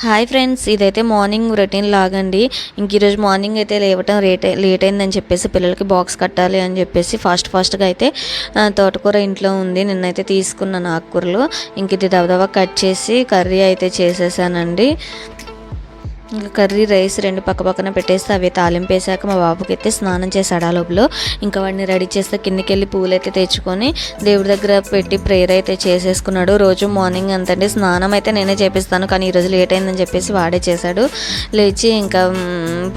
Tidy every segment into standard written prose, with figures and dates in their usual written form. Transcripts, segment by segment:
Hi friends, ఇదైతే morning routine లాగండి. ఈరోజు మార్నింగ్ అయితే లేవటం లేట్ అయిందని చెప్పేసి పిల్లలకి బాక్స్ కట్టాలి అని చెప్పేసి ఫాస్ట్గా అయితే తోటకూర ఇంట్లో ఉంది. నిన్నైతే తీసుకున్నాను ఆకుకూరలు. ఇది దవదవా కట్ చేసి కర్రీ అయితే చేసేసానండి. ఇంకా కర్రీ రైస్ రెండు పక్కన పెట్టేస్తే అవి తాలింపు వేసాక మా బాబుకి అయితే స్నానం చేశాడు. ఆ లోపల ఇంకా వాడిని రెడీ చేస్తే కిందికి వెళ్ళి పూలు అయితే తెచ్చుకొని దేవుడి దగ్గర పెట్టి ప్రేయర్ అయితే చేసేసుకున్నాడు. రోజు మార్నింగ్ అంతండి స్నానం అయితే నేనే చేపిస్తాను, కానీ ఈరోజు లేట్ అయిందని చెప్పేసి వాడే చేశాడు. లేచి ఇంకా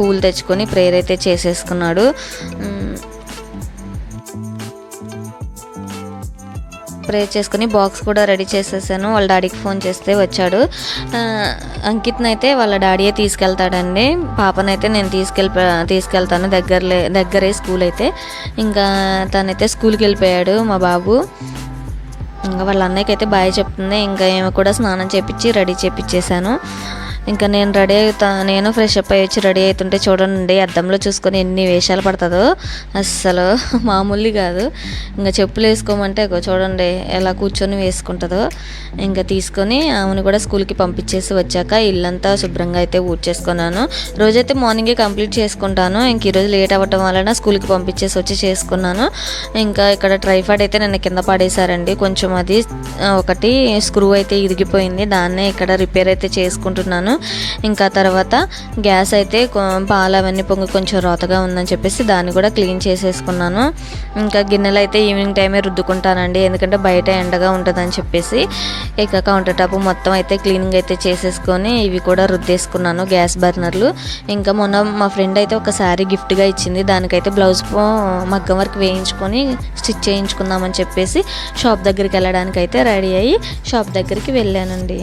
పూలు తెచ్చుకొని ప్రేయర్ అయితే చేసేసుకున్నాడు. ప్రే చేసుకుని బాక్స్ కూడా రెడీ చేసేసాను. వాళ్ళ డాడీకి ఫోన్ చేస్తే వచ్చాడు. అంకిత్ని అయితే వాళ్ళ డాడీయే తీసుకెళ్తాడండి. పాపనైతే నేను తీసుకెళ్తాను. దగ్గరే స్కూల్ అయితే. ఇంకా తనైతే స్కూల్కి వెళ్ళిపోయాడు మా బాబు. ఇంకా వాళ్ళ అన్నయ్యకి అయితే బాయ్ చెప్తుంది. ఇంకా ఏమో కూడా స్నానం చేపించి రెడీ చేపించేశాను. ఇంకా నేను ఫ్రెష్ అప్ అయ్యి వచ్చి రెడీ అవుతుంటే చూడండి, అద్దంలో చూసుకొని ఎన్ని వేషాలు పడుతుందో, అస్సలు మామూలు కాదు. ఇంకా చెప్పులు వేసుకోమంటే చూడండి ఎలా కూర్చొని వేసుకుంటుందో. ఇంకా తీసుకొని ఆమెను కూడా స్కూల్కి పంపించేసి వచ్చాక ఇల్లంతా శుభ్రంగా అయితే ఊడ్చేసుకున్నాను. రోజైతే మార్నింగే కంప్లీట్ చేసుకుంటాను. ఈరోజు లేట్ అవ్వటం వలన స్కూల్కి పంపించేసి వచ్చి చేసుకున్నాను. ఇంకా ఇక్కడ ట్రైఫాడ్ అయితే నన్ను కింద పడేశారండి. కొంచెం అది ఒకటి స్క్రూ అయితే ఇరిగిపోయింది, దాన్నే ఇక్కడ రిపేర్ అయితే చేసుకుంటున్నాను. ఇంకా తర్వాత గ్యాస్ అయితే పాలు అవన్నీ పొంగి కొంచెం రోతగా ఉందని చెప్పేసి దాన్ని కూడా క్లీన్ చేసేసుకున్నాను. ఇంకా గిన్నెలు అయితే ఈవినింగ్ టైమే రుద్దుకుంటానండి, ఎందుకంటే బయట ఎండగా ఉంటుందని చెప్పేసి. ఇక కౌంటర్ టాప్ మొత్తం అయితే క్లీనింగ్ అయితే చేసేసుకొని ఇవి కూడా రుద్దేసుకున్నాను, గ్యాస్ బర్నర్లు. ఇంకా మొన్న మా ఫ్రెండ్ అయితే ఒక శారీ గిఫ్ట్గా ఇచ్చింది. దానికైతే బ్లౌజ్ మగ్గం వర్క్ వేయించుకొని స్టిచ్ చేయించుకుందామని చెప్పేసి షాప్ దగ్గరికి వెళ్ళడానికి అయితే రెడీ అయ్యి షాప్ దగ్గరికి వెళ్ళానండి.